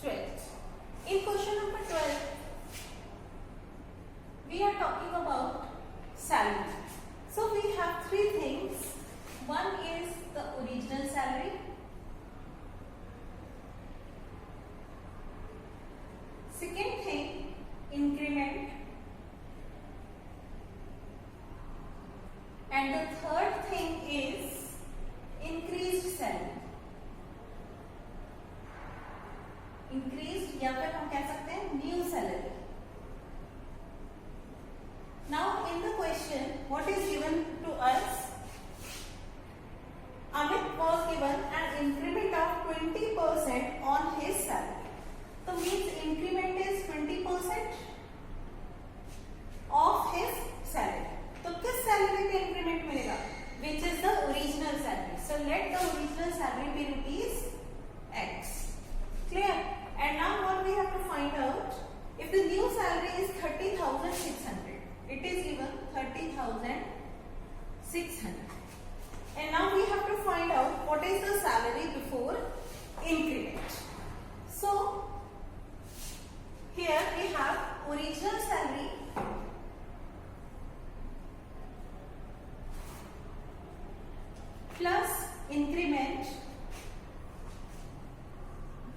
12th. In question number 12, we are talking about salary. So we have three things. One is the original salary. Second thing, increment. And the third thing is increased salary. Increased या फिर हम कह सकते हैं new salary. Now in the question, what is given to us? Amit was given an increment of 20% on his salary. So means increment is 20% of his salary. तो किस salary पे increment मिलेगा? Which is the original salary. So let the original salary be rupees X. Clear? And now what we have to find out, if the new salary is 30,600, it is given 30,600. And now we have to find out what is the salary before increment. So here we have original salary plus increment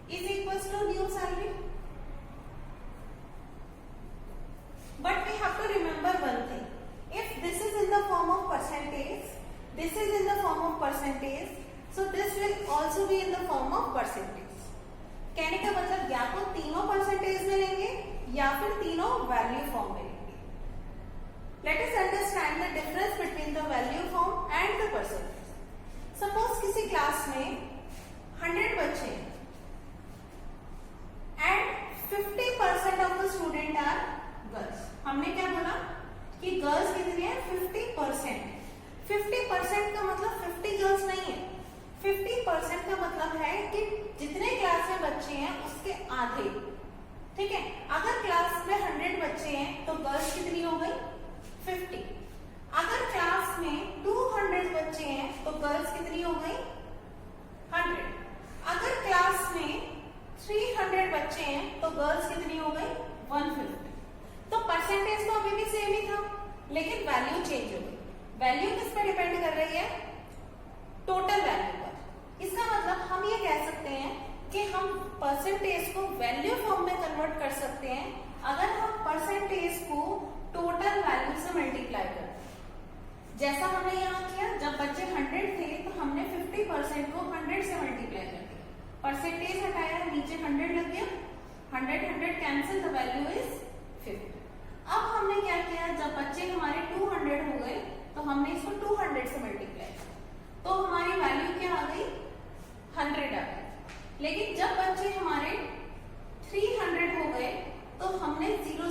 is equals to new salary. But we have to remember one thing. If this is in the form of percentage, this is in the form of percentage, so this will also be in the form of percentage. कहने का मतलब या तो तीनों percentage में लेंगे या फिर तीनों वैल्यू फॉर्म में लेंगे. Let us understand the difference between the value form and the percentage. Suppose किसी क्लास में 100 बच्चे and 50% of the student are girls. हमने क्या बोला कि गर्ल्स कितनी है? 50%. 50% का मतलब 50 गर्ल्स नहीं है. 50% का मतलब है कि जितने क्लास में बच्चे हैं उसके आधे. ठीक है, अगर क्लास में 100 बच्चे हैं तो गर्ल्स कितनी हो गई? 50. अगर क्लास में 200 बच्चे हैं तो गर्ल्स कितनी हो गई? 100. अगर क्लास में 300 बच्चे हैं तो गर्ल्स कितनी हो गई? 150. तो परसेंटेज तो अभी भी सेम ही था, लेकिन वैल्यू चेंज हो गई. वैल्यू किस पर डिपेंड कर रही है? टोटल वैल्यू पर. इसका मतलब हम ये कह सकते हैं कि हम परसेंटेज को वैल्यू फॉर्म में कन्वर्ट कर सकते हैं अगर हम परसेंटेज को टोटल वैल्यू से मल्टीप्लाई करते हैं. जैसा हमने यहाँ किया, जब बच्चे 100 थे तो हमने 50% को 100 से मल्टीप्लाई कर दिया. परसेंटेज हटाया, नीचे 100 लग गया. 100 कैंसिल, द वैल्यू इज 50. अब हमने क्या किया, जब बच्चे हमारे 200 हो गए तो हमने इसको 200 से मल्टीप्लाई किया, तो हमारी वैल्यू क्या आ गई? 100 आ गई. लेकिन जब बच्चे हमारे 300 हो गए तो हमने 0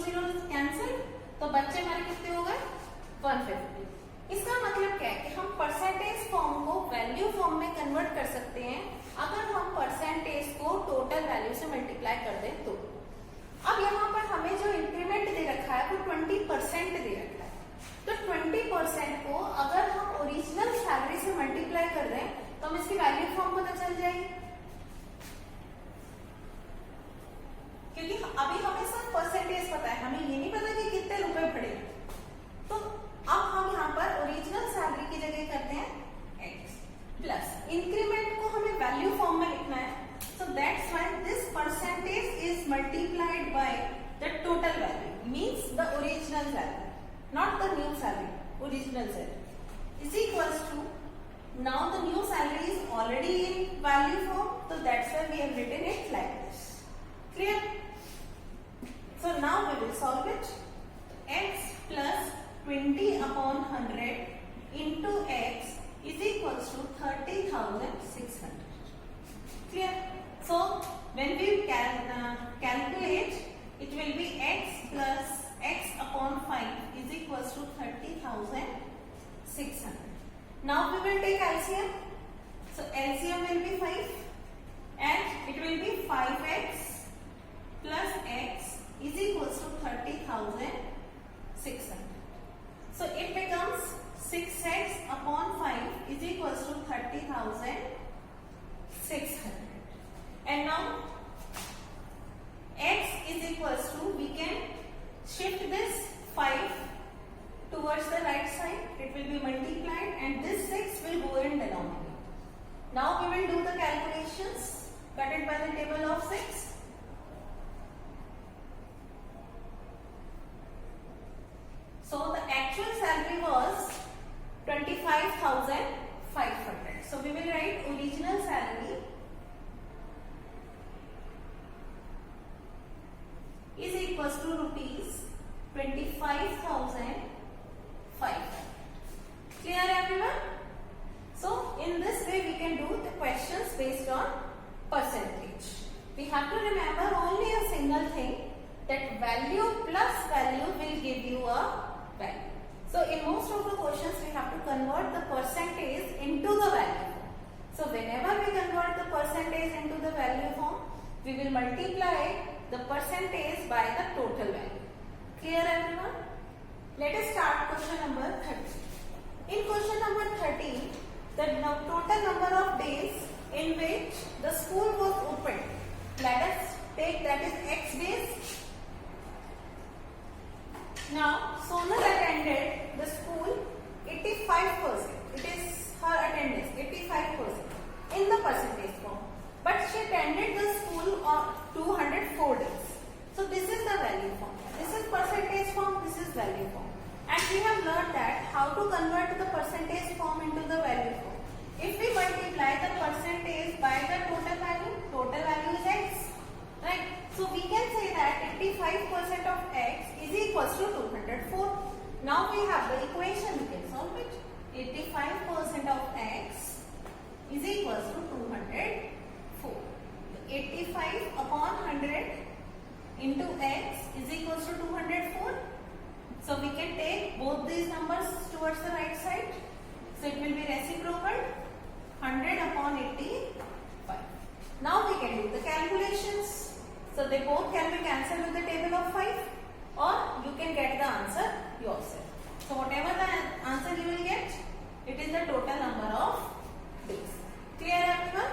कैंसिल, तो बच्चे हमारे कितने हो गए? 150. इसका मतलब क्या है कि हम परसेंटेज फॉर्म को वैल्यू फॉर्म में कन्वर्ट कर सकते हैं अगर हम परसेंटेज को टोटल वैल्यू से मल्टीप्लाई कर दें तो. अब यहाँ पर हमें जो इंक्रीमेंट दे रखा है वो 20% दे रखा है. तो 20% को अगर हम ओरिजिनल सैलरी से मल्टीप्लाई कर दें तो हम इसकी वैल्यू फॉर्म पता चल जाएगी, क्योंकि अभी हमें सिर्फ परसेंटेज पता है, हमें ये नहीं पता कि कितने रुपए बढ़े. तो अब हम यहाँ पर ओरिजिनल सैलरी की जगह करते हैं x प्लस इंक्रीमेंट को हमें वैल्यू फॉर्म में लिखना है. So that's why this percentage is multiplied by the total value, means the original salary, not the new salary. Original salary is equals to, now the new salary is already in value form, so that's why we have written it like this. Clear? So now we will solve it. X plus 20 upon 100 into x is equals to 30,600. Clear? So when we calculate, it will be x plus x upon 5 is equals to 30,600. Now we will take LCM. So LCM will be 5 and it will be 5x plus x is equals to 30,600. So it becomes 6x upon 5 is equals to 30,600. And now have to remember only a single thing, that value plus value will give you a value. So in most of the questions we have to convert the percentage into the value form. So whenever we convert the percentage into the value form, we will multiply the percentage by the total value. Clear everyone? Let us start question number 13. In question number 13, the total number of days in which the school was opened. Let us take that is X days. Now, Sonal attended the school 85%. It is her attendance 85% in the percentage form. But she attended the school on 204 days. So this is the value form. This is percentage form. This is value form. And we have learned that how to convert the percentage form into the value form. If we multiply the percentage by the total value is X, right? So we can say that 85% of X is equals to 204. Now we have the equation, we can solve it. 85% of X is equals to 204. 85 upon 100 into X is equals to 204. So we can take both these numbers towards the right side. So it will be reciprocal, 100 upon 85. Now we can do the calculations. So they both can be cancelled with the table of 5, or you can get the answer yourself. So whatever the answer you will get, it is the total number of days. Clear everyone?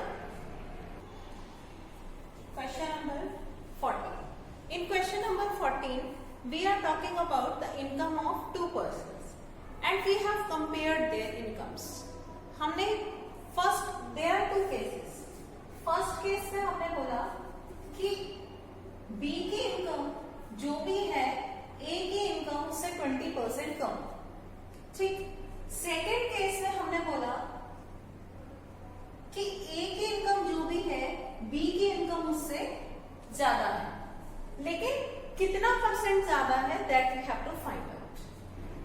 Question number 14. In question number 14, we are talking about the income of two persons and we have compared their incomes. हमने first there are two cases. First case में हमने बोला कि B की income जो भी है A की इनकम से 20% कम. ठीक. सेकेंड केस में हमने बोला कि A की इनकम जो भी है B की इनकम उससे ज्यादा है, लेकिन कितना परसेंट ज्यादा है that we have to find out.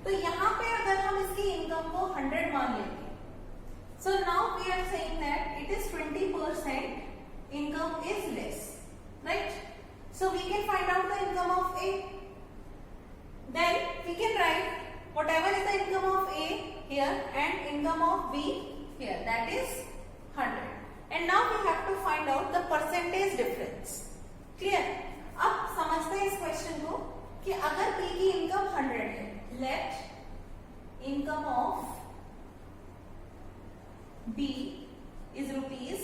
तो यहाँ पे अगर हम इसकी इनकम को 100 मान लेंगे, so now we are saying that it is 20% income is less, right? So we can find out the income of a. Then we can write whatever is the income of A here and income of B here, that is 100. And now we have to find out the percentage difference. Clear? अब समझते हैं इस question को कि अगर P की income 100 है, let income of B is rupees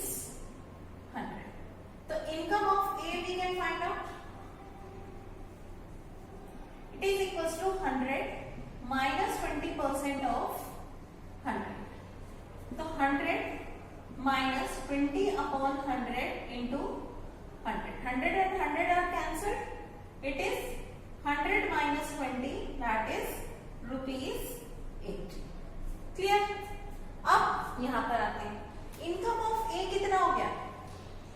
100. तो income of A we can find out. It is equals to 100 minus 20% of 100. So 100 minus 20 upon 100 into 100. 100 and 100 are cancelled. It is 100 minus 20, that is rupees 80. Clear? अब यहाँ पर आते हैं. Income of A कितना हो गया?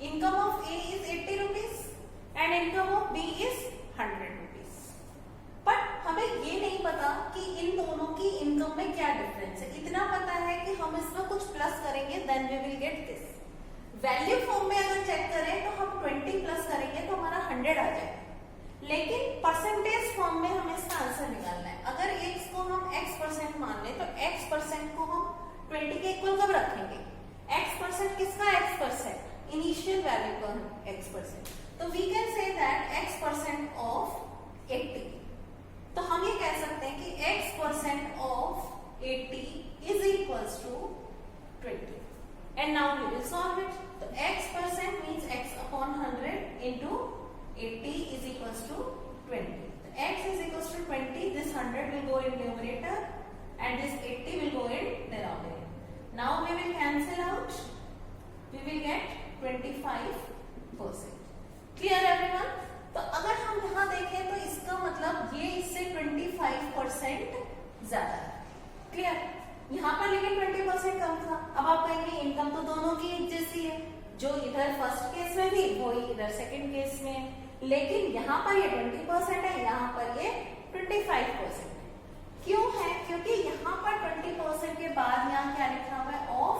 Income of A is 80 rupees and income of B is 100 rupees. But हमें ये नहीं पता कि इन दोनों की इनकम में क्या डिफरेंस है. इतना पता है कि हम इसमें कुछ प्लस करेंगे then we will get this. Value form में अगर चेक करें तो हम 20 प्लस करेंगे तो हमारा 100 आ जाएगा, लेकिन परसेंटेज फॉर्म में हमें इसका आंसर निकालना है. अगर x को हम x% मान लें तो x% को हम 20 के इक्वल कब रखेंगे? x% किसका x%? इनिशियल वैल्यू का x%. तो we can say that x% of 80. तो हम ये कह सकते हैं कि x% of 80 is equals to 20. And now we will solve it. तो x% means x upon 100 into 80 is equals to 20. So x is equals to 20. This 100 will go in numerator and this 80 will go in denominator. Now we will cancel out. We will get 25%. Clear everyone? तो अगर हम यहाँ देखें तो इसका मतलब ये इससे 25% ज्यादा है. क्लियर? यहाँ पर लेकिन 20% कम था. अब आप कहेंगे इनकम तो दोनों की एक जैसी है, जो इधर फर्स्ट केस में थी वो इधर सेकंड केस में है, लेकिन यहाँ पर ये 20% है, यहाँ पर ये 25% है. क्यों है? क्योंकि यहाँ पर 20% के बाद यहाँ क्या लिखा हुआ है? ऑफ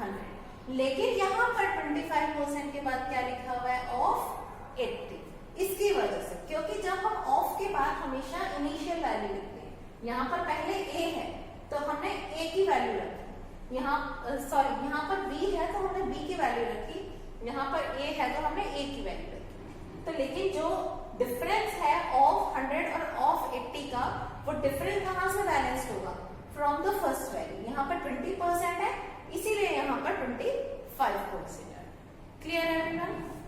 100. लेकिन यहाँ पर 25% के बाद क्या लिखा हुआ है, ऑफ 80। इसकी वजह से, क्योंकि जब हम ऑफ के बाद हमेशा इनिशियल वैल्यू लिखते हैं, यहाँ पर पहले ए है तो हमने ए की वैल्यू रखी, यहाँ पर बी है तो हमने बी की वैल्यू रखी, यहाँ पर ए है तो हमने ए की वैल्यू रखी। तो लेकिन जो डिफरेंस है ऑफ 100 और ऑफ 80 का, वो डिफरेंस कहाँ से बैलेंस्ड होगा, फ्रॉम द फर्स्ट वैल्यू। यहाँ पर 20% है, इसीलिए यहाँ पर 25% है। क्लियर है एवरीवन?